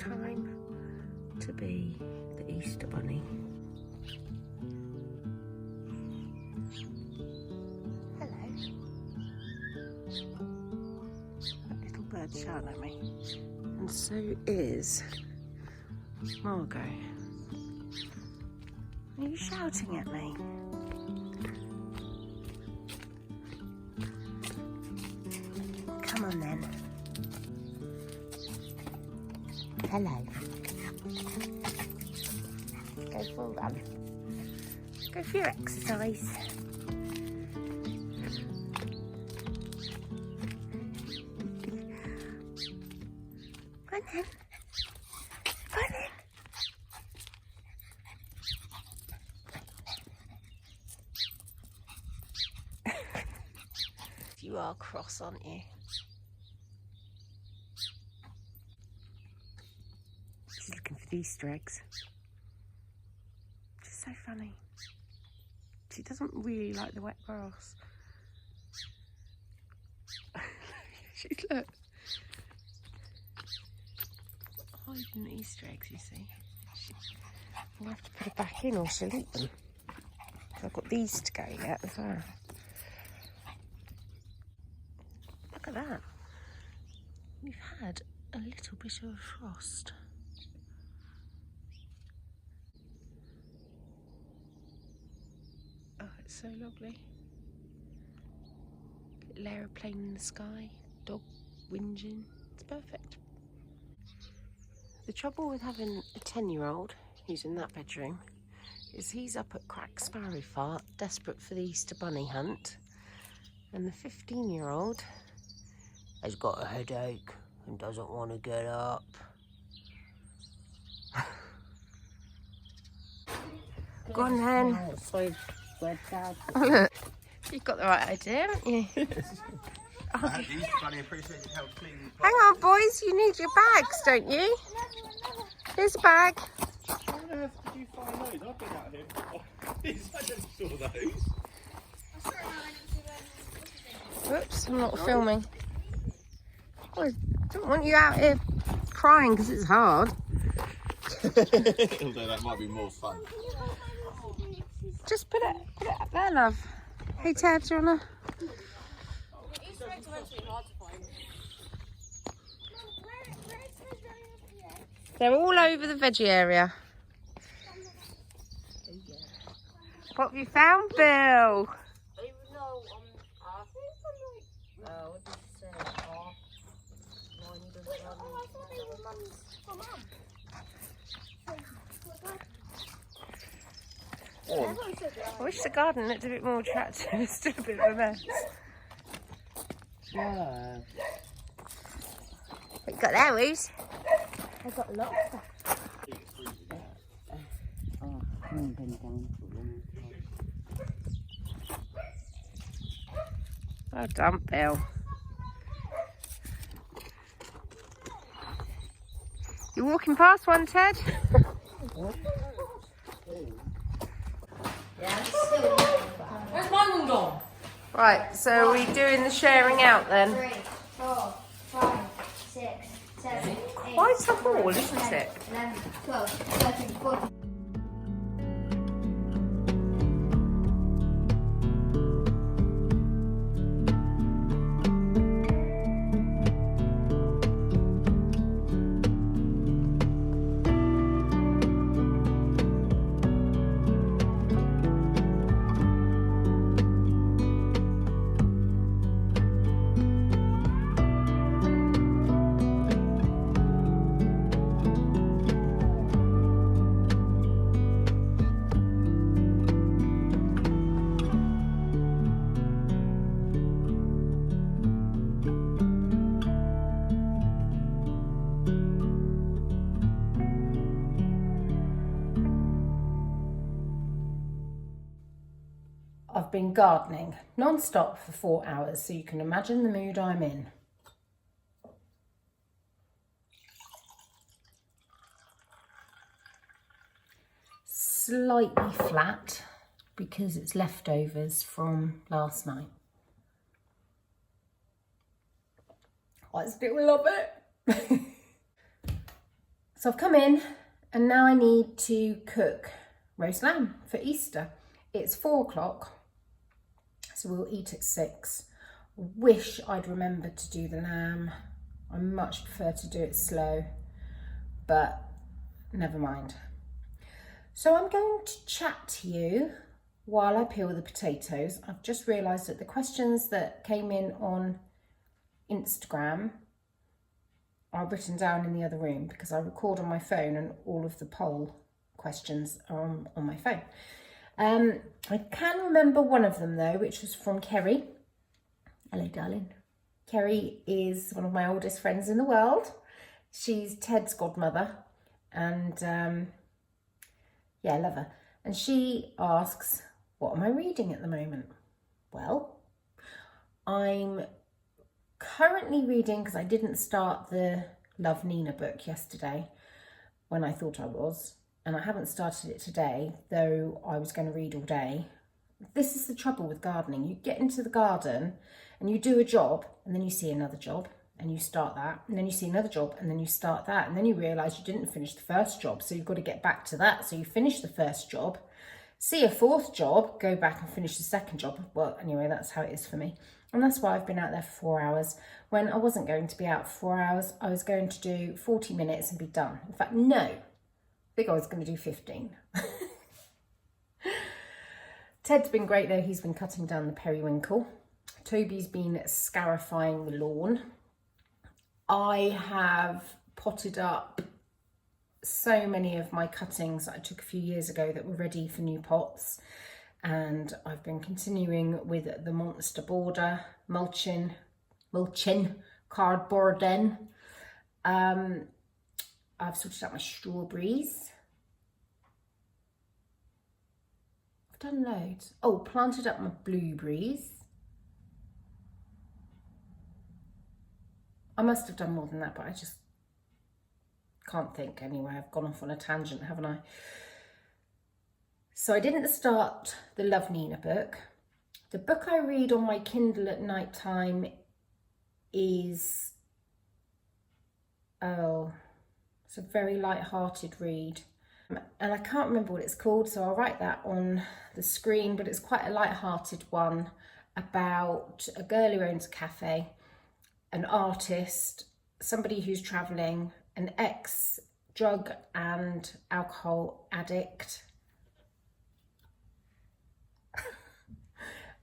time to be the Easter Bunny. Hello. That little bird shouting at me. And so is Margot. Are you shouting at me? Come on then. Hello. Go for a run. Go for your exercise. Go on then. Go on then. You are cross, aren't you? She's looking for the Easter eggs. She's so funny. She doesn't really like the wet grass. Look. Hiding the Easter eggs, you see. I'll have to put her back in or she'll eat them. So I've got these to go yet as well. Look at that. We've had a little bit of a frost. Oh, it's so lovely. Little aeroplane in the sky, dog whinging. It's perfect. The trouble with having a 10-year-old who's in that bedroom is he's up at crack sparrow fart, desperate for the Easter Bunny hunt, and the 15-year-old has got a headache and doesn't want to get up. Go on then. Oh, look, you've got the right idea, haven't you? Hang on, boys, you need your bags, don't you? Here's a bag. How on earth did you find those? I've been out here. I just saw those. Whoops, I'm not filming. Oh, I don't want you out here crying because it's hard. Although that might be more fun. Just put it up there, love. Hey Ted, do you wanna? Easter eggs are actually hard to find. They're all over the veggie area. What have you found, Bill? I wish the garden looked a bit more attractive. It's still a bit of a mess. Yeah. What you got there, Reese? I've got lots of Well done, Bill. You're walking past one, Ted? Where's my one gone? Right, so are we doing the sharing out then? 3, 4, 5, 6, 7, 8. Quite a haul, isn't it? 11, 12, 13, 14. I've been gardening non-stop for 4 hours, so you can imagine the mood I'm in. Slightly flat because it's leftovers from last night. I still love it. So I've come in and now I need to cook roast lamb for Easter. It's 4 o'clock, so we'll eat at 6. Wish I'd remembered to do the lamb. I much prefer to do it slow, but never mind. So I'm going to chat to you while I peel the potatoes. I've just realised that the questions that came in on Instagram are written down in the other room because I record on my phone and all of the poll questions are on my phone. I can remember one of them though, which was from Kerry. Hello, darling. Kerry is one of my oldest friends in the world. She's Ted's godmother and yeah, I love her. And she asks, what am I reading at the moment? Well, I'm currently reading, because I didn't start the Love Nina book yesterday when I thought I was, and I haven't started it today, though I was going to read all day. This is the trouble with gardening. You get into the garden and you do a job and then you see another job and you start that, and then you see another job and then you start that, and then you realise you didn't finish the first job, so you've got to get back to that. So you finish the first job, see a fourth job, go back and finish the second job. Well, anyway, that's how it is for me. And that's why I've been out there for 4 hours. When I wasn't going to be out for 4 hours, I was going to do 40 minutes and be done. In fact, no, I think I was going to do 15. Ted's been great though. He's been cutting down the periwinkle. Toby's been scarifying the lawn. I have potted up so many of my cuttings that I took a few years ago that were ready for new pots. And I've been continuing with the monster border, mulching, cardboarding. I've sorted out my strawberries. I've done loads. Oh, planted up my blueberries. I must have done more than that, but I just can't think anyway. I've gone off on a tangent, haven't I? So I didn't start the Love Nina book. The book I read on my Kindle at night time is, it's a very light-hearted read. And I can't remember what it's called, so I'll write that on the screen, but it's quite a light-hearted one about a girl who owns a cafe, an artist, somebody who's travelling, an ex-drug and alcohol addict.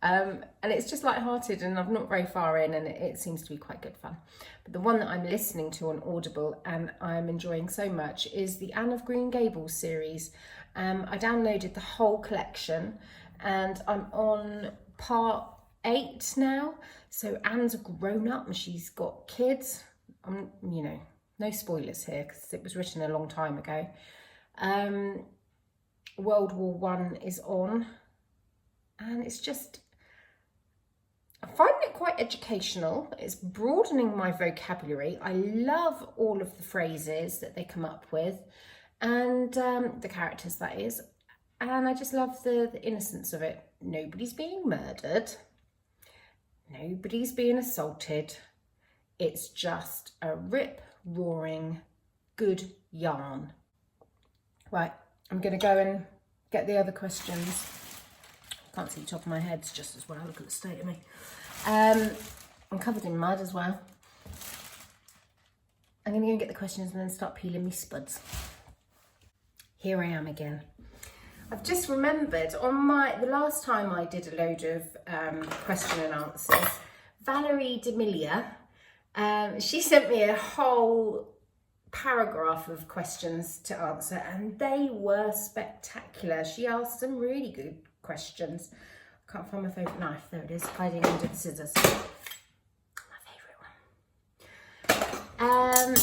And it's just light-hearted, and I'm not very far in, and it seems to be quite good fun. But the one that I'm listening to on Audible and I'm enjoying so much is the Anne of Green Gables series. I downloaded the whole collection and I'm on part 8 now. So Anne's a grown-up and she's got kids. You know, no spoilers here because it was written a long time ago. World War I is on, and it's just, I find it quite educational. It's broadening my vocabulary. I love all of the phrases that they come up with, and the characters, that is. And I just love the innocence of it. Nobody's being murdered. Nobody's being assaulted. It's just a rip-roaring good yarn. Right, I'm going to go and get the other questions. Can't see the top of my head just as well. Look at the state of me. I'm covered in mud as well. I'm going to go and get the questions and then start peeling me spuds. Here I am again. I've just remembered on the last time I did a load of question and answers, Valerie D'Amelia, she sent me a whole paragraph of questions to answer, and they were spectacular. She asked some really good questions. I can't find my favourite knife. There it is, hiding under the scissors. My favourite one.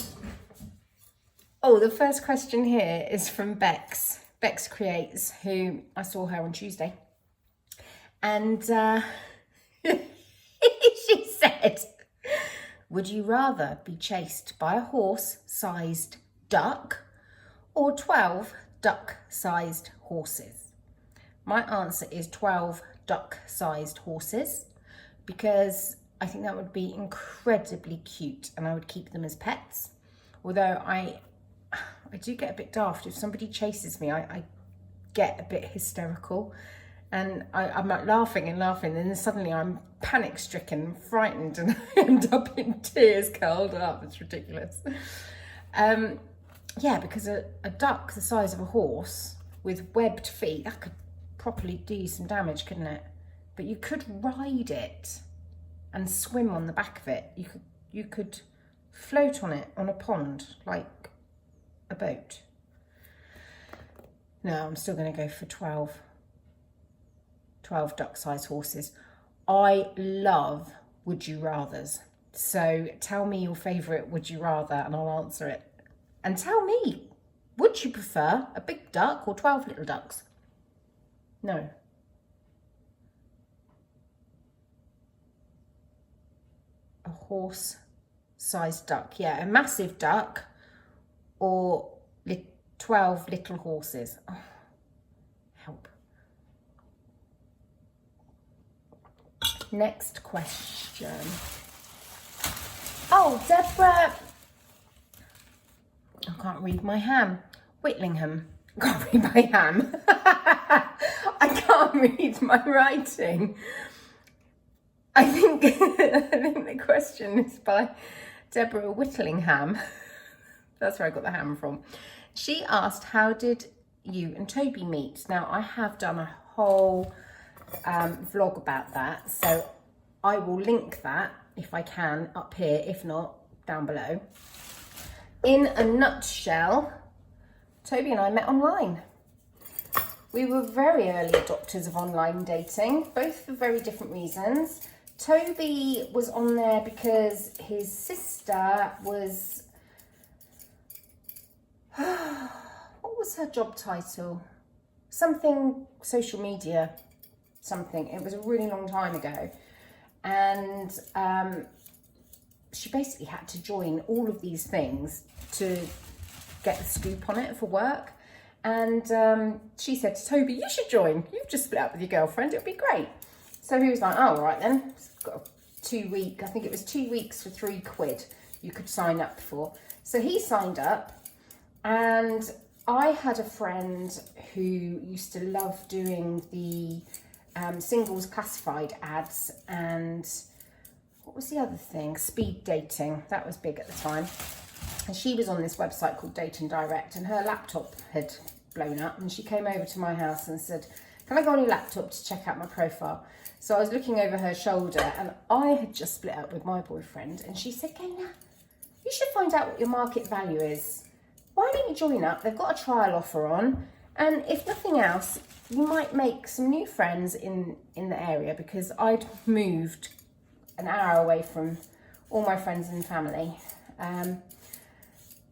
Oh, the first question here is from Bex. Bex Creates, who I saw her on Tuesday. And she said, would you rather be chased by a horse-sized duck or 12 duck-sized horses? My answer is 12 duck-sized horses, because I think that would be incredibly cute and I would keep them as pets. Although I I do get a bit daft. If somebody chases me, I get a bit hysterical. And I'm like laughing and laughing, and then suddenly I'm panic stricken, frightened, and I end up in tears, curled up. It's ridiculous. Yeah, because a duck the size of a horse with webbed feet, that could properly do you some damage, couldn't it? But you could ride it and swim on the back of it. You could float on it on a pond like a boat. No, I'm still going to go for 12 duck-sized horses. I love would you rathers. So tell me your favourite would you rather and I'll answer it. And tell me, would you prefer a big duck or 12 little ducks? No. A horse-sized duck. Yeah, a massive duck or 12 little horses. Oh, help. Next question. Oh, Deborah. I can't read my ham. Whitlingham. I can't read my ham. I can't read my writing. I think the question is by Deborah Whitlingham. That's where I got the ham from. She asked, how did you and Toby meet? Now, I have done a whole vlog about that, so I will link that if I can up here, if not down below. In a nutshell, Toby and I met online. We were very early adopters of online dating, both for very different reasons. Toby was on there because his sister was, what was her job title? Something social media, something. It was a really long time ago. And she basically had to join all of these things to get the scoop on it for work. And she said to Toby, you should join. You've just split up with your girlfriend. It'll be great. So he was like, oh, all right then. It's got a 2 week, I think it was 2 weeks for £3 you could sign up for. So he signed up, and I had a friend who used to love doing the singles classified ads, and what was the other thing? Speed dating. That was big at the time. And she was on this website called Date and Direct, and her laptop had blown up, and she came over to my house and said, can I go on your laptop to check out my profile? So I was looking over her shoulder, and I had just split up with my boyfriend, and she said, Gaina, you should find out what your market value is. Why don't you join up? They've got a trial offer on, and if nothing else, you might make some new friends in the area, because I'd moved an hour away from all my friends and family.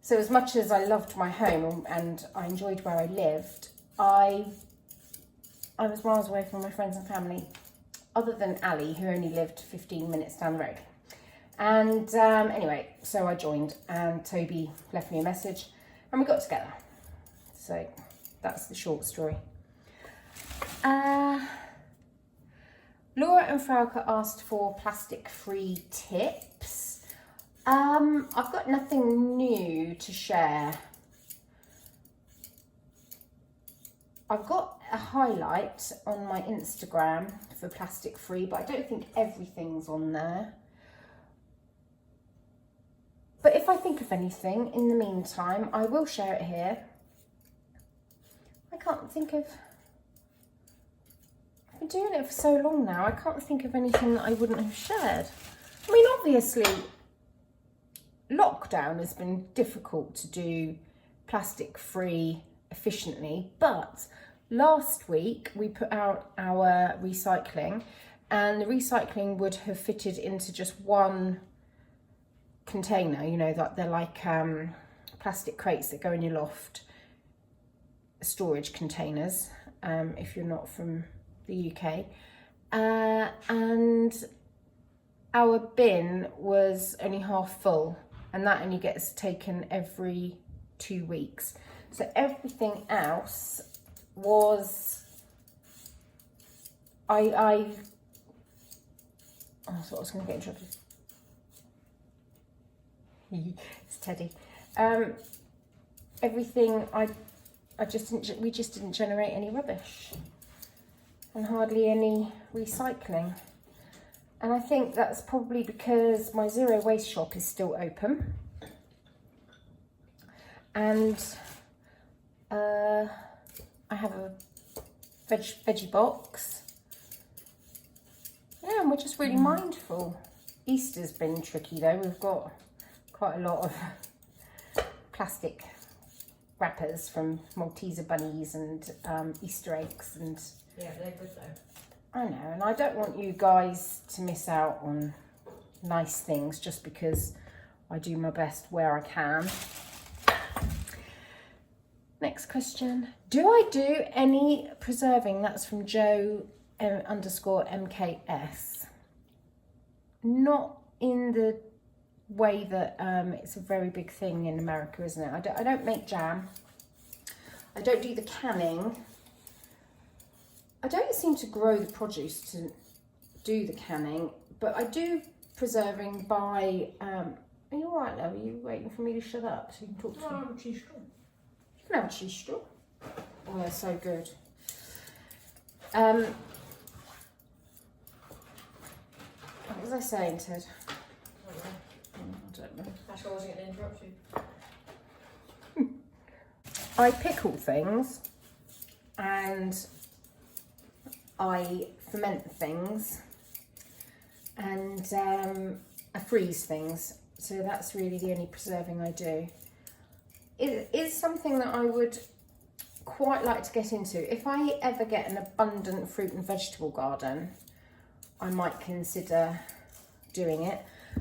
So as much as I loved my home and I enjoyed where I lived, I was miles away from my friends and family, other than Ali, who only lived 15 minutes down the road. And anyway, so I joined, and Toby left me a message and we got together. So that's the short story. Laura and Frauke asked for plastic-free tips. I've got nothing new to share. I've got a highlight on my Instagram for plastic-free, but I don't think everything's on there. But if I think of anything in the meantime, I will share it here. I can't think of... I've been doing it for so long now, I can't think of anything that I wouldn't have shared. I mean, obviously, lockdown has been difficult to do plastic-free efficiently, but last week we put out our recycling, and the recycling would have fitted into just one container. You know, that they're like plastic crates that go in your loft, storage containers, if you're not from the UK. And our bin was only half full, and that only gets taken every 2 weeks. So everything else was, I thought I was going to get in trouble. It's Teddy. everything we just didn't generate any rubbish and hardly any recycling. And I think that's probably because my zero waste shop is still open. And I have a veggie box. Yeah, and we're just really mindful. Easter's been tricky though. We've got quite a lot of plastic wrappers from Malteser bunnies and Easter eggs, and Yeah, they're good though. I know, and I don't want you guys to miss out on nice things just because I do my best where I can. Next question. Do I do any preserving? That's from Joe _MKS. Not in the way that it's a very big thing in America, isn't it? I don't make jam. I don't do the canning. I don't seem to grow the produce to do the canning, but I do preserving by, are you all right, love? Are you waiting for me to shut up so you can talk to me? I'm a cheese straw. You can have a cheese straw. Oh, they're so good. What was I saying, Ted? I don't know. Actually, I wasn't going to interrupt you. I pickle things and I ferment things and I freeze things. So that's really the only preserving I do. It is something that I would quite like to get into. If I ever get an abundant fruit and vegetable garden, I might consider doing it.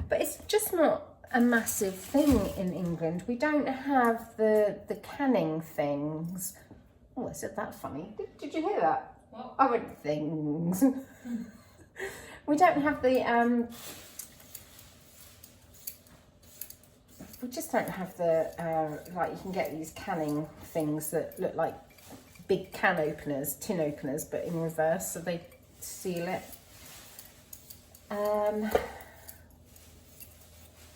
But it's just not a massive thing in England. We don't have the canning things. Oh, I said that funny. Did you hear that? What? I went things. We don't have the we just don't have the like, you can get these canning things that look like big can openers, tin openers, but in reverse, so they seal it.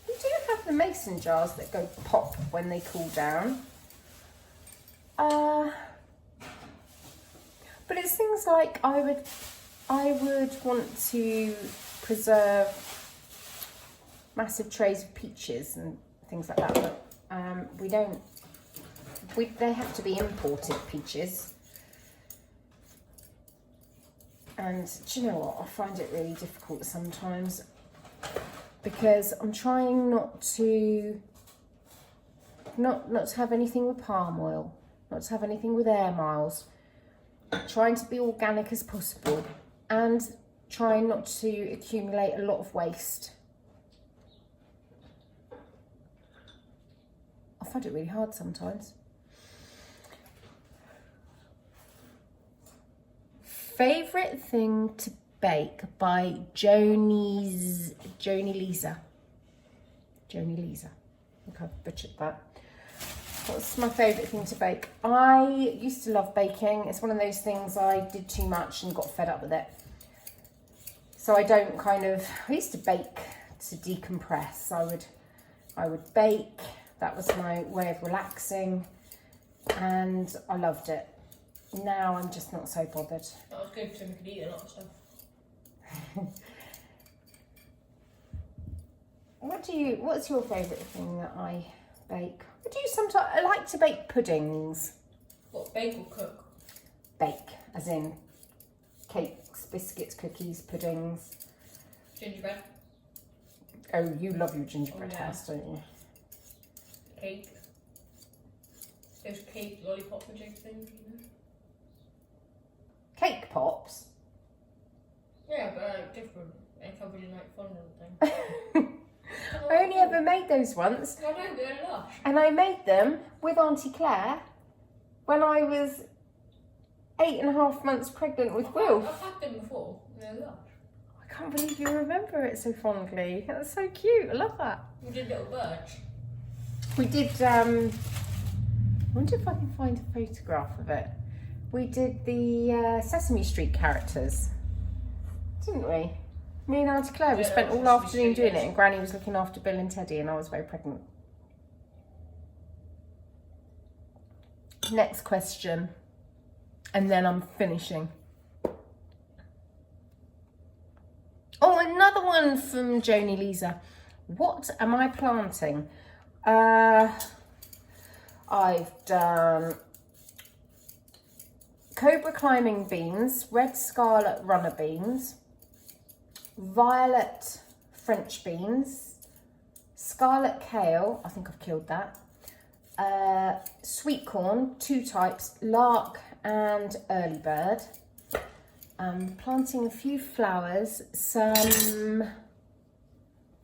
We do have the mason jars that go pop when they cool down. But it's things like I would want to preserve massive trays of peaches and things like that, but they have to be imported peaches. And do you know what? I find it really difficult sometimes because I'm trying not to have anything with palm oil, not to have anything with air miles, trying to be organic as possible and trying not to accumulate a lot of waste. I find it really hard sometimes. Favourite thing to bake by Joni Lisa. Joni Lisa. I think I've butchered that. What's my favourite thing to bake? I used to love baking. It's one of those things I did too much and got fed up with it. So I don't I used to bake to decompress. I would bake. That was my way of relaxing and I loved it. Now I'm just not so bothered. That was good because we could eat a lot of stuff. What's your favourite thing that I bake? I like to bake puddings. What, bake or cook? Bake, as in cakes, biscuits, cookies, puddings. Gingerbread. Oh, you love your gingerbread house, don't you? Cake. Those cake lollipop jig things, you know? Cake pops? Yeah, but different. I covered in like fondant thing. I only ever made those once. I know, they're lush. And I made them with Auntie Claire when I was 8.5 months pregnant with Will. I've had them before. They're lush. I can't believe you remember it so fondly. That's so cute. I love that. We did little birds. We did, I wonder if I can find a photograph of it. We did the Sesame Street characters, didn't we? Me and Auntie Claire, we Yeah, spent all Sesame afternoon Street, doing it, yes. and Granny was looking after Bill and Teddy, and I was very pregnant. Next question. And then I'm finishing. Oh, another one from Joni Lisa. What am I planting? I've done cobra climbing beans, red scarlet runner beans, violet French beans, scarlet kale, I think I've killed that, sweet corn, 2 types, lark and early bird. Planting a few flowers, some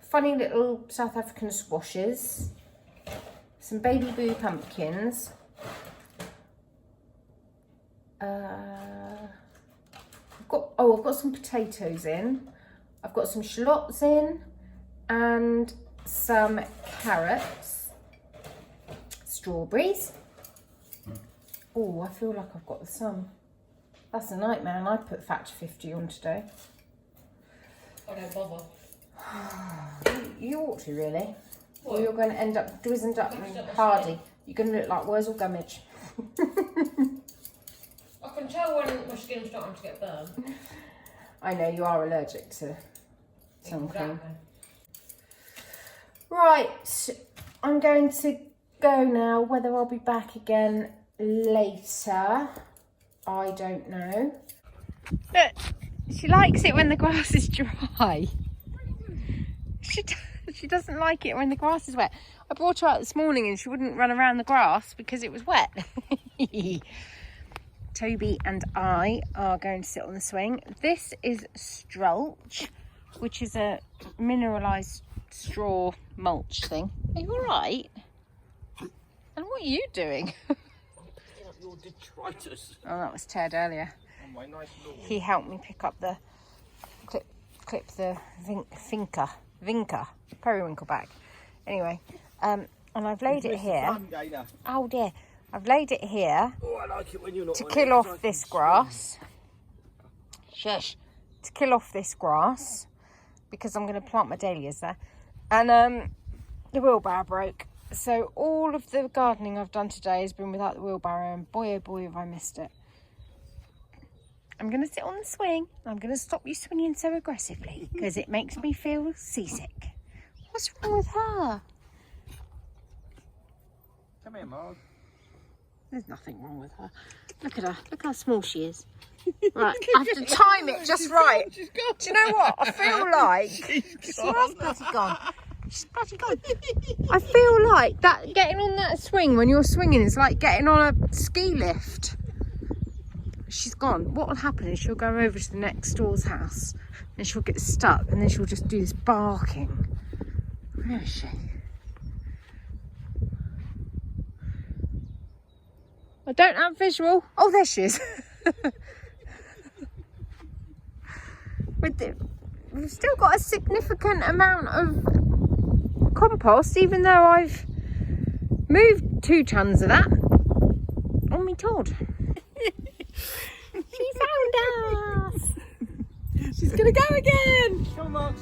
funny little South African squashes, some baby boo pumpkins, I've got some potatoes in, I've got some shallots in, and some carrots, strawberries. Oh, I feel like I've got the sun. That's a nightmare, and I put factor 50 on today. I don't bother. You ought to, really. What? Or you're going to end up dwizzled up and hardy. You're going to look like Wurzel Gummidge. I can tell when my skin's starting to get burned. I know, you are allergic to something. Exactly. Right, I'm going to go now. Whether I'll be back again later, I don't know. Look, she likes it when the grass is dry. She doesn't like it when the grass is wet. I brought her out this morning and she wouldn't run around the grass because it was wet. Toby and I are going to sit on the swing. This is Strulch, which is a mineralised straw mulch thing. Are you all right? And what are you doing? Picking up your detritus. Oh, that was Ted earlier. On my nice lawn. He helped me pick up the clip the Vinca periwinkle bag. Anyway, and I've laid it here. Oh dear, I've laid it here Oh, I like it when you're not to on kill it, off 'cause I this can grass. Shush. To kill off this grass because I'm going to plant my dahlias there. And the wheelbarrow broke. So all of the gardening I've done today has been without the wheelbarrow, and boy oh boy have I missed it. I'm going to sit on the swing. I'm going to stop you swinging so aggressively because it makes me feel seasick. What's wrong with her? Come here, Marg. There's nothing wrong with her. Look at her. Look how small she is. Right, I have to time it just right. She's gone. Do you know what? I feel like... She's She has bloody gone. She's bloody gone. I feel like that getting on that swing when you're swinging is like getting on a ski lift. She's gone. What will happen is she'll go over to the next door's house and she'll get stuck and then she'll just do this barking. Where is she? I don't have visual. Oh, there she is. We've still got a significant amount of compost, even though I've moved 2 tons of that on me Todd. She found us. She's gonna go again. Come on, Marg.